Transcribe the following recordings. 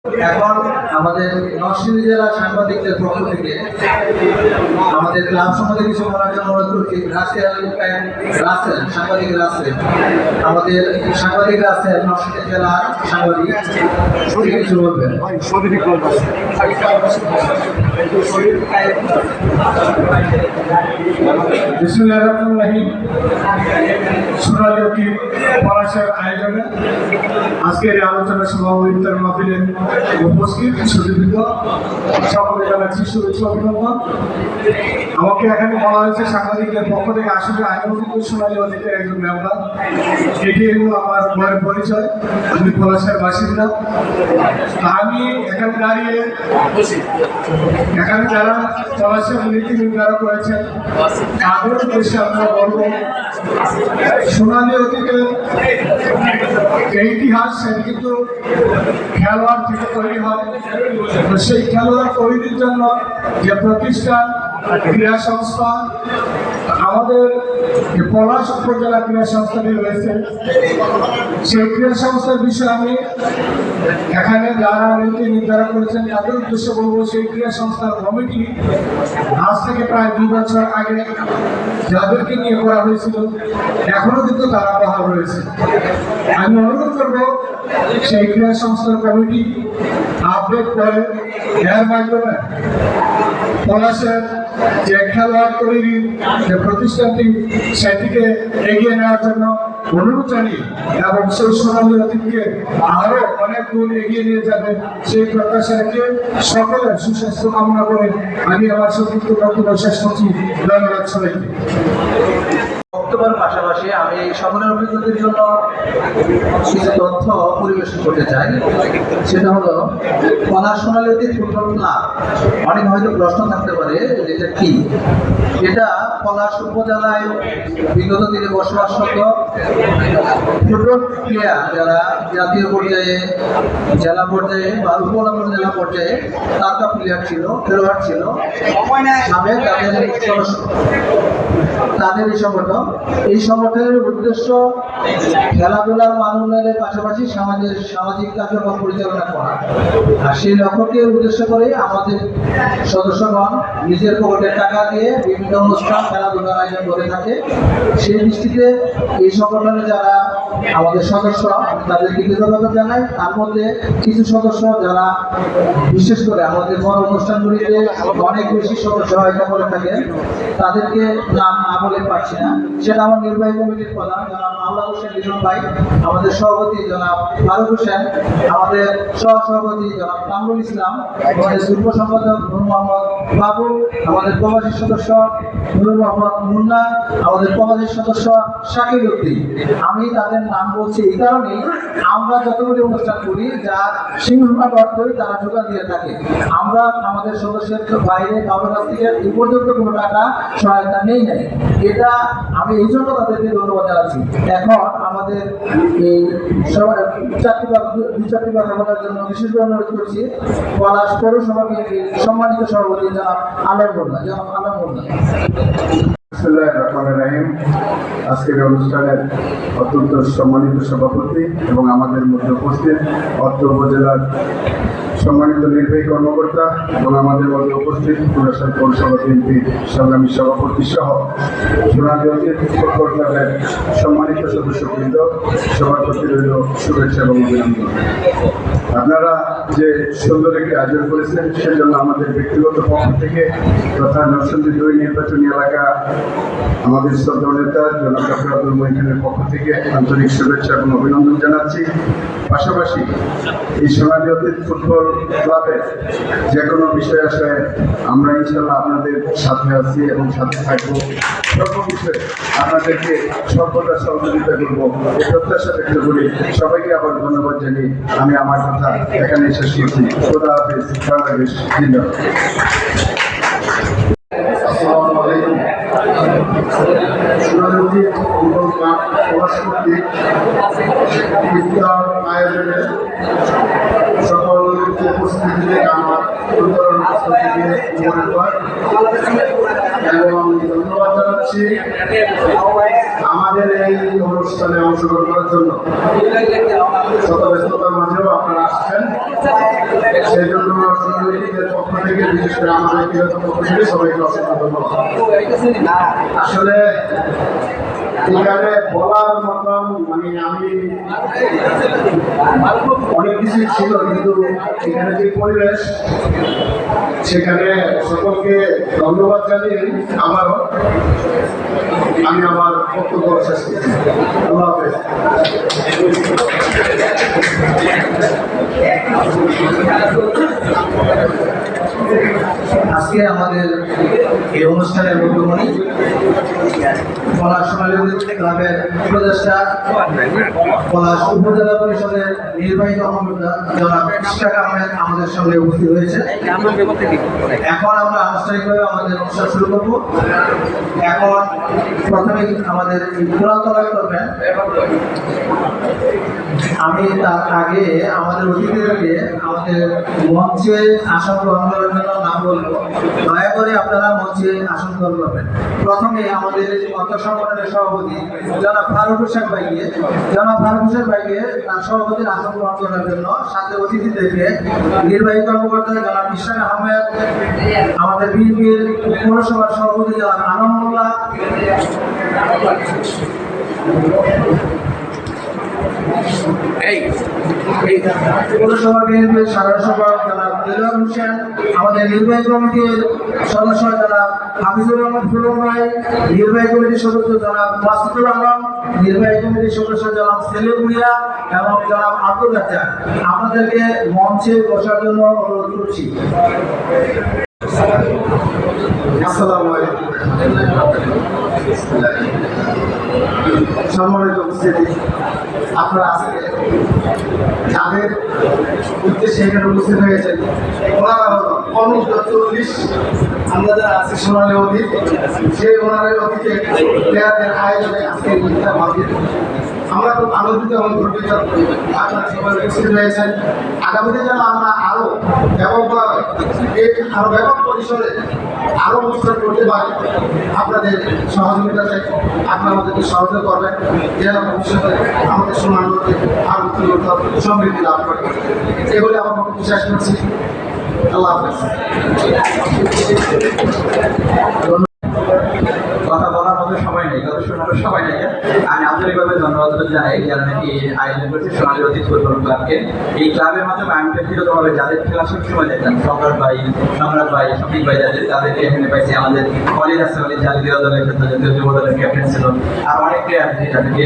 এখন আমাদের নরসিংদী জেলা সাংবাদিকদের পক্ষ থেকে আমাদের ক্লাব সম্বন্ধে কিছু বলার জন্য অনুরোধ করছি। রাসেল সাংবাদিক রাসেল, আমাদের সাংবাদিক রাসেল নরসিংদী জেলার সাংবাদিক কিছু বলবেন। বিসমিল্লাহির রহমানির রহিম। সোনালী অতীত পলাশের আয়োজনে আজকের এই আলোচনা সভাপতিত্বের মাহফিলে উপস্থিত সুদীর্ঘ সকলে জানাচ্ছি শুভেচ্ছা অভিনন্দন। আমাকে এখানে বলা হয়েছে সাংবাদিকদের পক্ষ থেকে, আসলে আমিও কিন্তু সোনালী অতীতের একজন মেম্বার। এটি হলো আমার বয়ের পরিচয়, আমি পলাশের বাসিন্দা। আমি এখানে দাঁড়িয়ে এখানে যারা পলাশের নীতি নির্ধারণ করেছেন তাদের উদ্দেশ্যে আমরা বলব, সোনালী অতীতের এই ইতিহাস সেটি কিন্তু খেলোয়াড় থেকে তৈরি হয়। তো সেই খেলোয়াড় তৈরির জন্য যে প্রতিষ্ঠান, ক্রীড়া সংস্থা, আমাদের পলাশ উপজেলা ক্রীড়া সংস্থাটি রয়েছে, সেই ক্রীড়া সংস্থার বিষয়ে আমি এখানে যারা নীতি নির্ধারণ করেছেন তাদের উদ্দেশ্যে বলবো, সেই ক্রীড়া সংস্থার কমিটি আজ থেকে প্রায় 2 বছর আগে যাদেরকে নিয়ে করা হয়েছিল এখনো কিন্তু তারা বহাল রয়েছে। আমি অনুরোধ করবো সেই ক্রীড়া সংস্থার কমিটি আপডেট করে এর মাধ্যমে পলাশের যে খেলোয়াড় তৈরির যে প্রতিষ্ঠানটি সেটিকে এগিয়ে নেওয়ার জন্য অনুরোধ জানিয়ে এবং সেই সোনালী অতীতকে আরো অনেক দূর এগিয়ে নিয়ে যাবে সেই প্রত্যাশা রেখে সকলের সুস্বাস্থ্য কামনা করে আমি আমার সংক্ষিপ্ত বক্তব্য শেষ করছি। ধন্যবাদ সবাইকে। বক্তব্যের পাশাপাশি আমি সকলের অভিজ্ঞতার জন্য কিছু তথ্য পরিবেশন করতে চাই। সেটা হলো পলাশ সোনালী অতীত ফুটবল ক্লাব। অনেক হয়তো প্রশ্ন থাকতে পারে এটা কি। এটা পলাশ উপজেলায় বিগত দিনে বসবাসরত ফুটবল প্লেয়ার যারা জাতীয় পর্যায়ে, জেলা পর্যায়ে বা উপজেলা পর্যায়ে তারকা প্লেয়ার ছিল, খেলোয়াড় ছিল, সাবেক তাদের সদস্য, তাদের এই সংগঠন। এই সংগঠনের উদ্দেশ্য খেলাধুলার মান উন্নয়নের পাশাপাশি সামাজিক কার্যক্রম পরিচালনা করা। আর সেই লক্ষ্যকে উদ্দেশ্য করে আমাদের সদস্যগণ নিজের পকেটের টাকা দিয়ে বিভিন্ন অনুষ্ঠান খেলাধুলার আয়োজন করে থাকে। সেই দৃষ্টিতে এই সংগঠনে যারা আমাদের সদস্য, তাদেরকে কৃতজ্ঞতা জানাই। তার মধ্যে কিছু সদস্য যারা বিশেষ করে আমাদের বড় অনুষ্ঠানগুলিতে অনেক বেশি সহায়তা করে থাকেন, তাদেরকে নাম না বলে পারছি না। সেটা আমার নির্বাহী কমিটির প্রধান জনাব আল্লাহ হোসেন লিজন ভাই, আমাদের সভাপতি জনাব ফারুক হোসেন, আমাদের সহসভাপতি জনাব কামরুল ইসলাম, আমাদের যুগ্ম সম্পাদক নূর মোহাম্মদ বাবু, আমাদের প্রবাসী সদস্য নূর মোহাম্মদ মুন্না, আমাদের প্রবাসী সদস্য শাকিল উদ্দিন। আমি তাদের নাম বলছি এই কারণেই, আমরা যতগুলি অনুষ্ঠান করি যার সিংহভাগ অর্থই তারা যোগান দিয়ে থাকে। আমরা আমাদের সদস্যের বাইরে কারোর কাছ থেকে এই পর্যন্ত কোনো টাকা সহায়তা নেই নাই। এটা আমি এই জন্য তাদেরকে ধন্যবাদ জানাচ্ছি। এখন আমাদের এই চারটি কথা বলার জন্য বিশেষভাবে অনুরোধ করছি পলাশ পৌরসভা বিএনপির সম্মানিত সভাপতি জনাব আলম মোল্লা। বিসমিল্লাহির রহমানির রহিম। আজকের অনুষ্ঠানের অত্যন্ত সম্মানিত সভাপতি এবং আমাদের মধ্যে উপস্থিত অত্র উপজেলার সম্মানিত নির্বাহী কর্মকর্তা এবং আমাদের মধ্যে উপস্থিত কুড়াশাল পৌরসভা বিএনপির সংগ্রামী সভাপতি সহ সোনালী অতীত ফুটবল ক্লাবের সম্মানিত সদস্যবৃন্দ, সবার প্রতি রইল শুভেচ্ছা এবং অভিনন্দন। আপনারা যে সুন্দর একটি আয়োজন করেছেন সেজন্য আমাদের ব্যক্তিগত পক্ষ থেকে তথা নরসিংদী 2 নির্বাচনী এলাকা আমাদের শ্রদ্ধা নেতা জনাব ডক্টর আব্দুল মঈন খানের পক্ষ থেকে আন্তরিক শুভেচ্ছা এবং অভিনন্দন জানাচ্ছি। পাশাপাশি এই সোনালী অতীত ফুটবল ক্লাবে যে কোনো বিষয় আসলে আমরা ইনশাল্লাহ আপনাদের সাথে আছি এবং সাথে থাকবো। সর্ব বিষয়ে আপনাদেরকে সর্বদা সহযোগিতা করবো এই প্রত্যাশা ব্যক্ত করি। সবাইকে আবার ধন্যবাদ জানিয়ে আমি আমার কথা এখানে শেষ করছি। খোদা হাফেজ। বাংলাদেশ জিন্দাবাদ। আয়োজনে সকল উপস্থিতি আমার উত্তরণ এবং ধন্যবাদ জানাচ্ছি আমাদের এই অনুষ্ঠানে অংশগ্রহণ করার জন্য। শত ব্যস্ততার মাঝেও আপনারা আসছেন, সেই জন্য সোনালীদের পক্ষ থেকে বিশেষ করে আমাদের ব্যক্তিগত পক্ষ থেকে সবাইকে অসংখ্য ধন্যবাদ। আসলে এখানে বলার মতন মানে আমি অনেক কিছু ছিল, কিন্তু এখানে যে পরিবেশ সেখানে সকলকে ধন্যবাদ জানিয়ে আমি আমার বক্তব্য শেষ করছি। আল্লাহ হাফেজ। আজকে আমাদের এই অনুষ্ঠানের মধ্যমণি পলাশ সোনালী ক্লাবের উপদেষ্টা, পলাশ উপজেলা পরিষদের নির্বাহী কর্মকর্তা জনাব ইশরাক আহমেদ আমাদের সঙ্গে উপস্থিত হয়েছে। এখন আমরা আনুষ্ঠানিকভাবে আমাদের অনুষ্ঠান শুরু করব। এখন প্রথমে আমাদের কোরআন তলাক করবেন। আমি তার আগে আমাদের অতিথিদেরকে আমাদের মঞ্চে আসন গ্রহণ করার জন্য নাম বলবো। দয়া করে আপনারা মঞ্চে আসন গ্রহণ করবেন। প্রথমে আমাদের অর্থ সংগঠনের সভাপতি জনাব ফারুক হোসেন ভাইকে তার সভাপতির আসন গ্রহণ করার জন্য, সাথে অতিথিদেরকে নির্বাহী কর্মকর্তা জনাব ইশরাক আহমেদ, আমাদের বিএনপির পৌরসভার সভাপতি জনাব আনন্দুল্লাহ, পৌরসভা বিএনপির সাধারণ সম্পাদক জনাব দিলওয়ার হোসেন, আমাদের নির্বাহী কমিটির সদস্য জনাব হাফিজুর রহমান ফুলন ভাই, নির্বাহী কমিটির সদস্য জনাব মাসুদুর রহমান, নির্বাহী কমিটির সদস্য জনাব সেলিম ভুইয়া এবং জনাব আব্দুল রাজ্জাক, আপনাদেরকে মঞ্চে বসার জন্য অনুরোধ করছি। আসসালামু আলাইকুম। সম্মানিত উপস্থিতি, আপনারা আজকে যাদের উদ্দেশ্যে এখানে উপস্থিত হয়েছেন ওনারা অনুষ 40 আমরা যারা আছি সোনালী অতীত, সেই ওনারের অতীতে প্লেয়ারদের আয়োজনে আজকে আমরা খুব আনন্দিত এবং গর্বিত আপনারা সবাই উপস্থিত হয়েছেন। আগামীতে যেন আমরা আরও ব্যাপক পরিসরে আরও অনুষ্ঠান করতে পারি, আপনাদের সহযোগিতা চাই। আপনারা আমাদেরকে সহযোগিতা করবেন যেন ভবিষ্যতে আমাদের সমান করতে আরও উত্তরোত্তর সমৃদ্ধি লাভ করে। এগুলি আমার পক্ষে বিশ্বাস করছি। আল্লাহ হাফেজ। কথা বলার মতো সময় নেই, কথা শোনানোর সময় নেই। আমি আন্তরিকভাবে ধন্যবাদ জানাই যারা নাকি আয়োজন করছে সোনালী অতীত ফুটবল ক্লাবকে। এই ক্লাবের মাধ্যমে আমি ব্যক্তিগতভাবে যাদের খেলা সবসময় দেখতাম, সম্রাট ভাই, শফিক ভাই, তাদেরকে এখানে পাইছি। আমাদের কলেজ আছে, জাতীয় দলের ক্ষেত্রে জাতীয় যুব দলের ক্যাপ্টেন ছিল, আর অনেক প্লেয়ার আছে যাদেরকে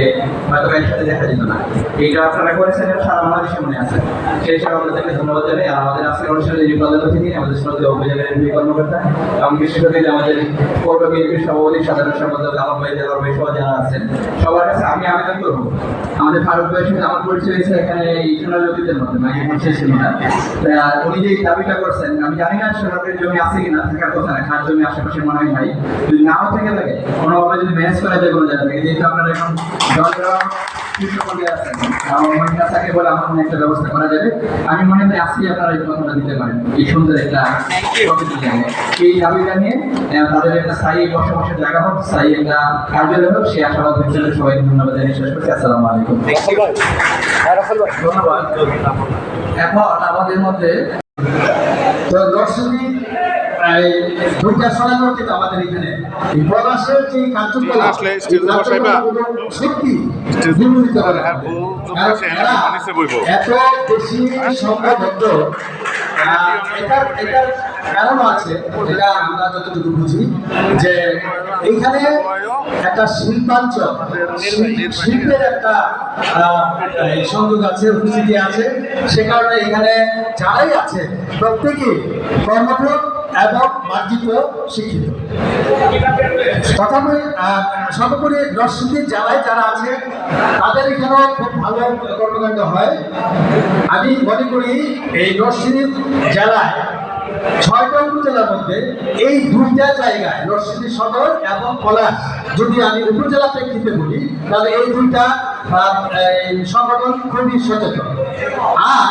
হয়তো একসাথে দেখা যেত না। এইটা আপনারা করেছেন, এটা সারা বাংলাদেশে মনে আছে। সেই হিসাবে আপনাদেরকে ধন্যবাদ জানাই। আর আমাদের আজকের অনুষ্ঠানে যিনি প্রধান অতিথি, আমাদের সোনালী উপজেলার এমপি কর্মকর্তা এবং বিশেষ করে আমাদের পৌর বিএনপির সভাপতি সাধারণ সম্পাদক আলম ভাই, দেওয়ার ভাই সহ যারা আছেন, সবার কাছে আমি আবেদন করবো, আমাদের ফারুক ভাইয়ের সাথে আমার পরিচয় হয়েছে এখানে এই সোনালী অতীতের মাধ্যমে, ছিল না। উনি যে দাবিটা করছেন, আমি জানি না সরকারের জমি আছে কিনা, থাকার কথা না, খার জমি আশেপাশে মনে হয় নাই। যদি নাও থেকে থাকে কোনোভাবে যদি ম্যানেজ করা যায় কোনো জায়গা থেকে, যেহেতু আপনারা এখন বলে আমার মনে একটা ব্যবস্থা করা যাবে। আমি মনে করি আজকে আপনারা এই কথাটা দিতে পারেন, এই সুন্দর একটা এই দাবিটা নিয়ে তাদের একটা স্থায়ী বসবাসের জায়গা হোক, স্থায়ী একটা কার্যালয় হোক, সেই আশাবাদ হচ্ছে। সবাইকে ধন্যবাদ জানিয়ে শেষ করছি। আসসালামু আলাইকুম। ধন্যবাদ। এখন আমাদের মধ্যে দর্শনী দুইটা সোনালী অতীত আমাদের এখানে পলাশের যে কার্যকলাপ সত্যি এত বেশি সংখ্যাবদ্ধ। এটার কারণ আছে, যেটা আমরা যতটুকু বুঝি, যে এইখানে একটা শিল্পাঞ্চল, শিল্পের একটা সংযোগ আছে, উপস্থিতি আছে। সে কারণে এখানে যারাই আছে প্রত্যেকেই কর্মঠ এবং মার্জিত শিক্ষিত। তথাপি সর্বোপরি নরসিংদীর জেলায় যারা আছে তাদের এখানেও খুব ভালো কর্মকাণ্ড হয়। আমি মনে করি এই নরসিংদী জেলায় 6টা উপজেলার মধ্যে এই দুইটা জায়গায় নরসিংদী সদর এবং পলাশ, যদি আমি উপজেলা প্রেক্ষিতে বলি, তাহলে এই দুইটা সংগঠন খুবই সচেতন। আর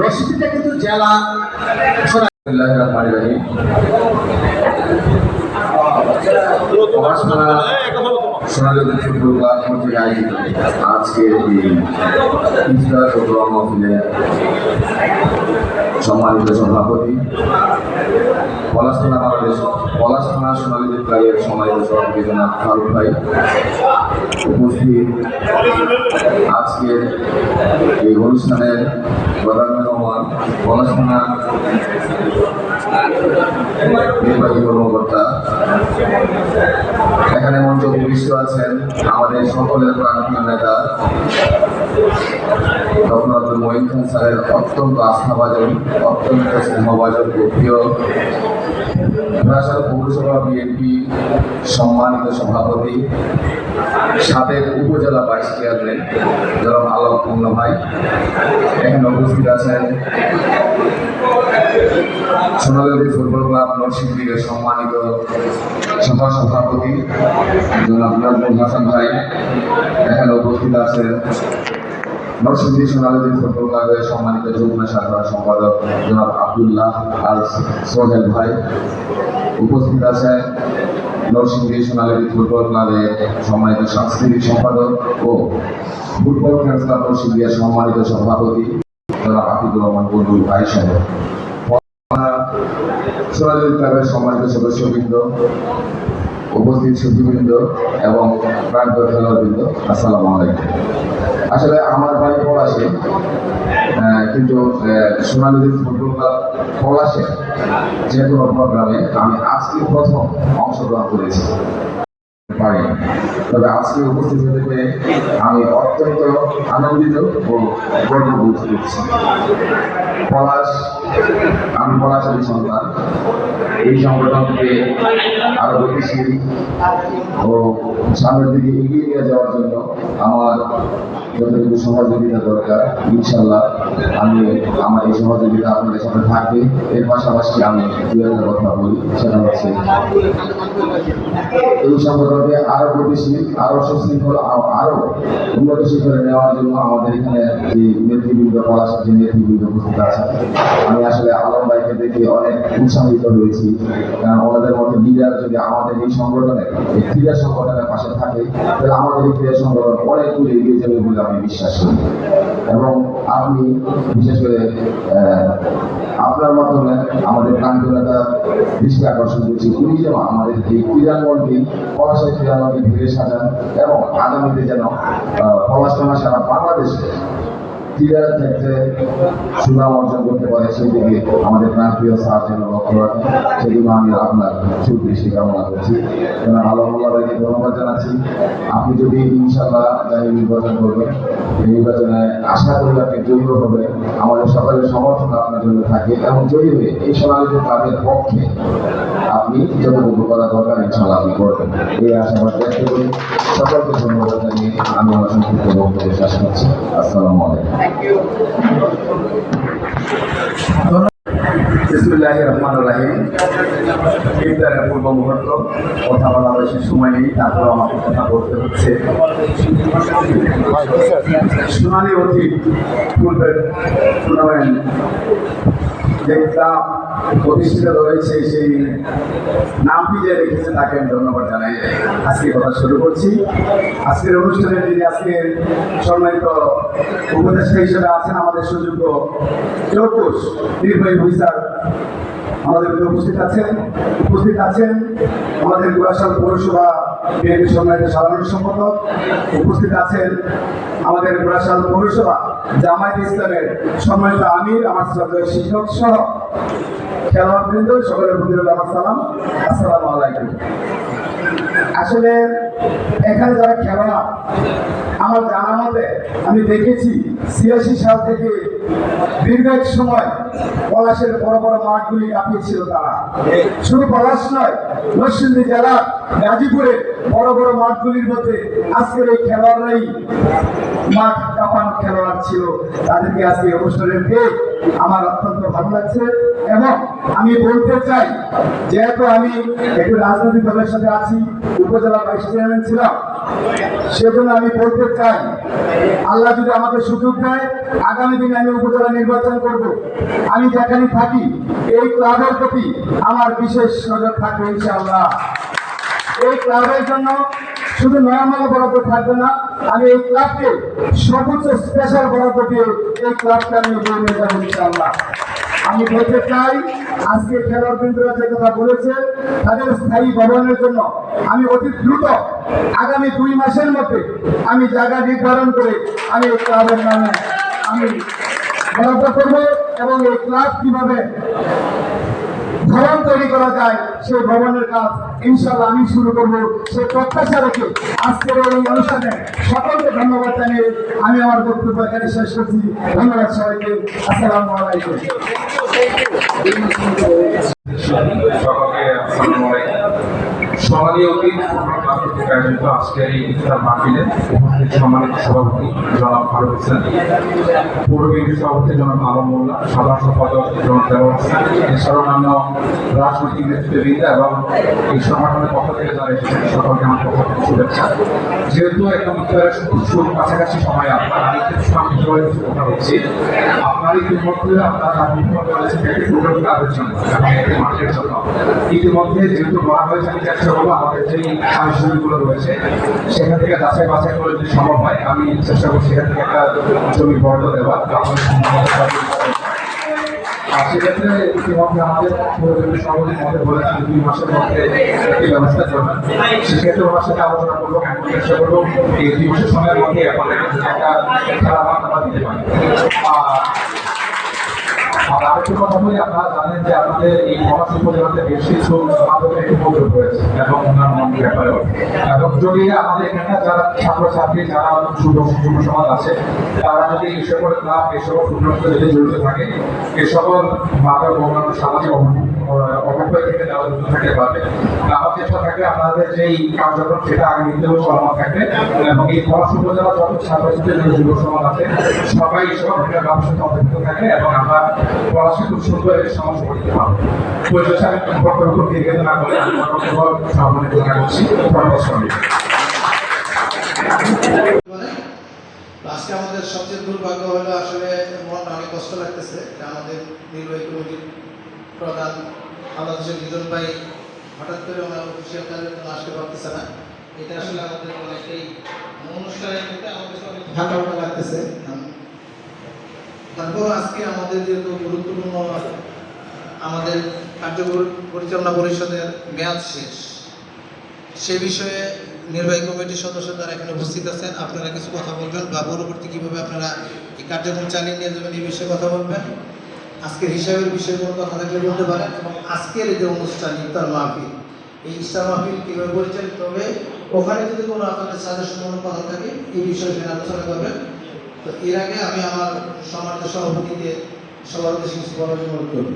রশিদটা কিন্তু জেলা সোনালী ফুটবল ক্লাব কর্তৃক আয়োজিত আজকে ইফতার ও দোয়া মাহফিলে সম্মানিত সভাপতি পলাশ থানা বাংলাদেশ পলাশ থানা সোনালী ক্লাবের সম্মানিত সভাপতি জনাব ফারুক ভাই উপস্থিত আজকের এই অনুষ্ঠানের প্রধান মেহমান পলাশ থানা নির্বাহী কর্মকর্তা, এখানে মঞ্চ উপবিষ্ট আছেন আমাদের সকলের প্রাণপ্রিয় নেতা ডক্টর আব্দুল মঈন খান স্যারের অত্যন্ত আস্থাভাজন, অত্যন্ত স্নেহভাজন প্রিয় জোড়াসাল পৌরসভা বিএনপি সম্মানিত সভাপতি, সাবেক উপজেলা ভাইস চেয়ারম্যান জনাব আলম পূর্ণ ভাই, এখানে উপস্থিত আছেন সোনালী ফুটবল ক্লাব নরসিংদীর সম্মানিত সহ সভাপতি জনাব নাজমুল হাসান ভাই, এখানে উপস্থিত আছেন নরসিংদী সোনালী ফুটবল ক্লাবের সম্মানিত যুগ্ম সাধারণ সম্পাদক জনাব আব্দুল্লাহ আল সোহেল ভাই, উপস্থিত আছেন নরসিংদী সোনালী ফুটবল ক্লাবের সম্মানিত সাংস্কৃতিক সম্পাদক ও ফুটবল ফ্রেন্ডস ক্লাব নরসিংদীর সম্মানিত সভাপতি জনাব আতিকুর রহমান বন্ধুর ভাই সহ সোনালী ক্লাবের সম্মানিত সদস্যবৃন্দ, উপস্থিত সুধীবৃন্দ এবং প্রান্ত খেলোয়াড়বৃন্দ, আসসালামু আলাইকুম। আসলে আমার বাড়ি পলাশে, কিন্তু সোনালী ফুটবল ক্লাব পলাশে যে কোনো প্রোগ্রামে আমি আজকে প্রথম অংশগ্রহণ করেছি পারি, তবে আজকে উপস্থিত হতে পেরে আমি অত্যন্ত আনন্দিত ও গর্ববোধ করছি। পলাশ, আমি পলাশের সন্তান। এই সংগঠনকে আরো গতিশীল ও সামনের দিকে এগিয়ে নিয়ে যাওয়ার জন্য আমার যতটুকু সহযোগিতা দরকার, ইনশাল্লাহ আমি আমার এই সহযোগিতা আপনাদের সাথে থাকবে। এর পাশাপাশি আমি দু একটা কথা বলি, সেটা হচ্ছে এই সংগঠনকে আরো গতিশীল, আরো সুশৃঙ্খল, আরো উন্নত শিখরে নেওয়ার জন্য আমাদের এখানে যে নেতৃবৃন্দ, পলাশের যে নেতৃবৃন্দ উপস্থিত আছে, আমি আসলে আলম ভাইকে দেখে অনেক উৎসাহিত হয়েছি। কারণ ওনাদের মধ্যে লিডার যদি আমাদের এই সংগঠনের, এই ক্রীড়া সংগঠনের পাশে থাকে, তাহলে আমাদের এই ক্রীড়া সংগঠন অনেক দূরে এগিয়ে যাবে বলে আমি বিশ্বাস করি। এবং আপনি বিশেষ করে আপনার মাধ্যমে আমাদের প্রান্তীয় নেতা দৃষ্টি আকর্ষণ করছি, উনি যেন আমাদের এই ক্রীড়াঙ্গনকে, পলাশের ক্রীড়াঙ্গনকে ঘিরে সাজান এবং আগামীতে যেন পলাশ থানা সারা বাংলাদেশে ক্রীড়ার ক্ষেত্রে সুনাম অর্জন করতে পারে, সেই দিকে আমাদের প্রাণপ্রিয় স্যার যেন লক্ষ্য রাখেন, সেজন্য আমি আপনার সুদৃষ্টি কামনা করছি। কেননা আলহামদুলিল্লাহ ভাইকে ধন্যবাদ জানাচ্ছি। আপনি যদি ইনশাল্লাহ নির্বাচন করবেন, এই নির্বাচনে আশা করি আপনি জয়ী হবে, আমাদের সকলের সমর্থন আপনার জন্য থাকে এবং জয়ী হয়ে এই সোনালী ক্লাবের পক্ষে আপনি যতটুকু করা দরকার ইনশাল্লাহ আপনি করবেন, এই আশাবাদ ব্যক্ত করি। সকলকে ধন্যবাদ জানিয়ে আমি আমার সংক্ষিপ্ত বক্তব্য শেষ করছি। আসসালামু আলাইকুম। বিসমিল্লাহির রহমানির রহিম। ইফতারের পূর্ব মুহূর্ত, কথা বলা বেশি সময় নেই, তারপর আমাকে কথা বলতে হচ্ছে। সোনালী অতীত পূর্বের টুর্নামেন্ট যে ক্লাব প্রতিষ্ঠিত রয়েছে, সেই নামটি যে রেখেছে তাকে আমি ধন্যবাদ জানাই। আজকে কথা শুরু করছি। আজকের অনুষ্ঠানে যিনি আজকের সম্মানিত উপদেষ্টা হিসেবে আছেন, আমাদের সুযোগ্য চৌকুশ নির্বাহী অফিসার আমাদের উপস্থিত আছেন আমাদের জোড়াসাল পৌরসভা বিএনপি সম্মানিত সাধারণ সম্পাদক, উপস্থিত আছেন আমাদের জোড়াসাল পৌরসভা জামায়াত ইসলামের সম্মানিত আমির, আমার শ্রদ্ধেয় শিক্ষক সহ খেলোয়াড়বৃন্দ, সকলের প্রতি আমার সালাম, আসসালামু আলাইকুম। আসলে এখানে যারা খেলোয়াড়, আমার জানা মতে আমি দেখেছি ৮৬ সাল থেকে দীর্ঘ এক সময় পলাশের বড় বড় মাঠগুলি কাঁপিয়েছিল তারা। শুধু পলাশ নয়, নরসিংদী জেলার গাজীপুরে বড় বড় মাঠগুলির মধ্যে আজকের এই খেলোয়াড়রাই মাঠ কাঁপানো খেলোয়াড় ছিল। তাদেরকে আজকে অনুষ্ঠানের পেয়ে আমার অত্যন্ত ভালো লাগছে। এবং আমি বলতে চাই, যেহেতু আমি একটু রাজনৈতিক দলের সাথে আছি, উপজেলা ভাইস চেয়ারম্যান ছিলাম, সেজন্য আমি বলতে চাই, আল্লাহ যদি আমাকে সুযোগ দেয়, আগামী দিনে আমি উপজেলা নির্বাচন করব। আমি যেখানে থাকি এই ক্লাবের প্রতি আমার বিশেষ নজর থাকবে ইনশাআল্লাহ। এই ক্লাবের জন্য শুধু নয়ামালা বরাদ্দ থাকবে না, আমি এই ক্লাবকে সর্বোচ্চ স্পেশাল বরাদ্দ দিয়ে এই ক্লাবকে আমি এগিয়ে নিয়ে যাবো ইনশাআল্লাহ। আমি বলতে চাই, আজকে খেলোয়াড় বৃন্দরা যে কথা বলেছে, তাদের স্থায়ী ভবনের জন্য আমি অতি দ্রুত আগামী 2 মাসের মধ্যে আমি জায়গা নির্ধারণ করে আমি এই ক্লাবের নামে আমি বরাদ্দ করব এবং এই ক্লাব কিভাবে ভবন তৈরি করা যায় সেই ভবনের কাজ ইনশাআল্লাহ আমি শুরু করব। সেই প্রত্যাশা রেখে আজকের এই অনুষ্ঠানে সকলকে ধন্যবাদ জানিয়ে আমি আমার বক্তব্য এখানে শেষ করছি। ধন্যবাদ সবাইকে। আসসালামু আলাইকুম। সকলকে আসসালামু আলাইকুম। সোনালী অতীত ফুটবল ক্লাব কর্তৃক আয়োজিত আজকের এই ইফতার মাহফিলে উপস্থিত সম্মানিত সভাপতি জনাব ফারুক হোসেন, পৌর বিএনপি সভাপতি জনাব আলম মোল্লা, সাধারণ সম্পাদক জনাব দেওয়ার হোসেন, এছাড়াও অন্যান্য রাজনৈতিক নেতৃত্ববৃন্দ এবং এই সংগঠনের পক্ষ থেকে যারা এসেছেন সকলকে আমার পক্ষ থেকে শুভেচ্ছা। যেহেতু একদম ইফতারের শুরু কাছাকাছি সময় আপনার, আমি কিছু সাময়িকভাবে কিছু কথা বলছি। আপনার ইতিমধ্যে আপনারা বিভিন্ন করেছেন একটি ফুটবল ক্লাবের জন্য এবং একটি মাঠের জন্য। ইতিমধ্যে যেহেতু বলা হয়েছে, আমি চেষ্টা করবো আমাদের যেই সাংসদগুলো রয়েছে সেখান থেকে যাচাই বাছাই করে যদি সম্ভব হয়, আমি চেষ্টা করছি সেখান থেকে একটা জমি বরাদ্দ দেওয়ার। আর সেক্ষেত্রে ইতিমধ্যে আমাদের সভাপতি মধ্যে বলেছেন 2 মাসের মধ্যে একটি ব্যবস্থা করবেন। সেক্ষেত্রে ওনার সাথে আলোচনা করবো, এখন চেষ্টা করবো এই 2 মাসের সময়ের মধ্যে আপনাদের একটা খেলা মাঠ আমরা দিতে পারি। আর আরেকটি কথা বলি, আপনারা জানেন যে আমাদের এই পলাশ উপজেলাতে বেশ কিছু মাদকের একটি উপদ্রব রয়েছে এবং অন্যান্য ব্যাপারেও। এবং যদি আমাদের এখানে যারা ছাত্রছাত্রী, যারা যুব সমাজ আছে, তারা যদি এই সকল ক্লাব, এই সকল ফুটবল যদি জড়িত থাকে, এই সকল মাদক অন্যান্য সামাজিক অবক্ষয় থেকে তারা দূরে থাকতে পারবে। আমার চেষ্টা থাকবে আপনাদের যেই কার্যক্রম সেটা আগামী দিনেও চলমান থাকবে এবং এই পলাশ উপজেলা যত ছাত্রছাত্রী যুব সমাজ আছে সবাই এই সকল ব্যবসাতে অন্তর্ভুক্ত থাকে এবং আমরা পড়াশোনা খুব সুন্দর একটি সমাজ করতে পারবো। পরিবেশে আমি বক্তব্য দীর্ঘ না করে আমি সমাপনী ঘোষণা করছি। আজকে আমাদের সবচেয়ে দুর্ভাগ্য হলো, আসলে মনটা অনেক কষ্ট লাগতেছে যে আমাদের নির্বাহী কমিটির প্রধান আমাদের দুজন ভাই হঠাৎ করে ওনার অফিসিয়াল কাজের জন্য আসতে পারতেছে না। এটা আসলে আমাদের অনেকটাই অনুষ্ঠানের মধ্যে আমাদের অনেক ভালো লাগতেছে। তারপর আজকে আমাদের যেহেতু গুরুত্বপূর্ণ আমাদের কার্য পরিচালনা পরিষদের মেয়াদ শেষ, সে বিষয়ে নির্বাহী কমিটির সদস্য যারা এখানে উপস্থিত আছেন, আপনারা কিছু কথা বলবেন বা পরবর্তী কীভাবে আপনারা এই কার্যক্রম চালিয়ে নিয়ে যাবেন এই বিষয়ে কথা বলবেন। আজকের হিসাবের বিষয়ে কোনো কথা থাকলে বলতে পারেন এবং আজকের এই যে অনুষ্ঠান ইফতার মাহফিল, এই ইফতার মাহফিল কীভাবে পরিচালিত হবে, ওখানে যদি কোনো আপনাদের সাজেশন কোনো কথা থাকে এই বিষয়ে আলোচনা করবেন। তো এর আগে আমি আমার সম্মানিত সভাপতিকে সবার উদ্দেশ্যে কিছু বলার জন্য অনুরোধ করব।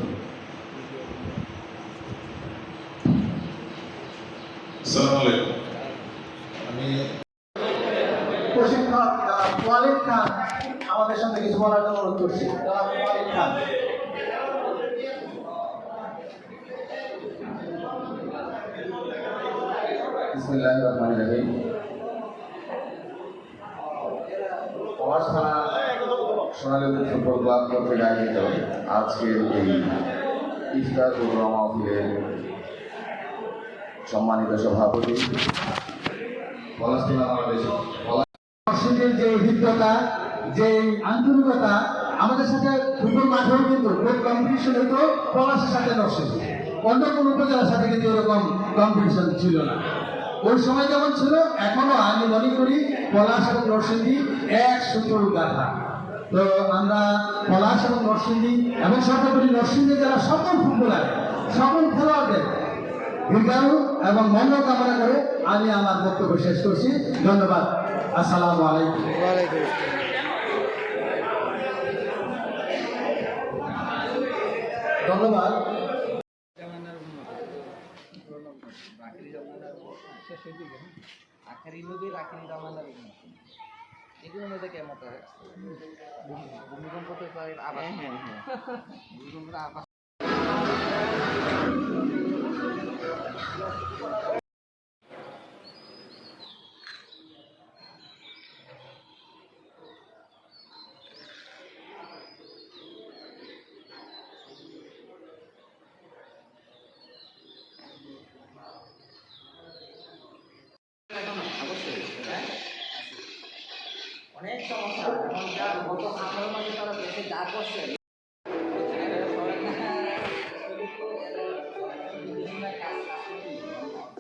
আসসালামু আলাইকুম। আমি প্রশিক্ষক ওয়ালিদ খান আমাদের সাথে কিছু বলার জন্য অনুরোধ করছি। ওয়ালিদ খান। বিসমিল্লাহির রহমানির রহিম। পলাশ থানা সোনালী অতীত ফুটবল ক্লাব কর্তৃক আয়োজিত আজকের এই ইফতার প্রোগ্রাম মাহফিলের সম্মানিত সভাপতি, পলাশ থানা বাংলাদেশের যে অভিজ্ঞতা, যে আন্তরিকতা, আমাদের সাথে ফুটবল মাঠেও কিন্তু কম্পিটিশন হতো পলাশের সাথে নরসিংদী, অন্য কোনো উপজেলার সাথে কিন্তু এরকম কম্পিটিশন ছিল না। ওই সময় যেমন ছিল, এখনো আমি মনে করি পলাশ এবং নরসিংদী এক সুতোর গাথা। তো আমরা পলাশ এবং নরসিংদী এবং সর্বোপরি নরসিংদী যারা সকল ফুটবলার, সকল খেলোয়াড়দের দীর্ঘায়ু এবং মঙ্গল কামনা করে আমি আমার বক্তব্য শেষ করছি। ধন্যবাদ। আসসালামু আলাইকুম। ধন্যবাদ। আখেরি নবীর আখেরি জামানার এগুলোর মধ্যে কেমন হয় ভূমিকম্প তো আবার ভূমিকম্পটা আবার অনেক সমস্যা এখন যা গত 18 মাসে তারা দেশে যা করছে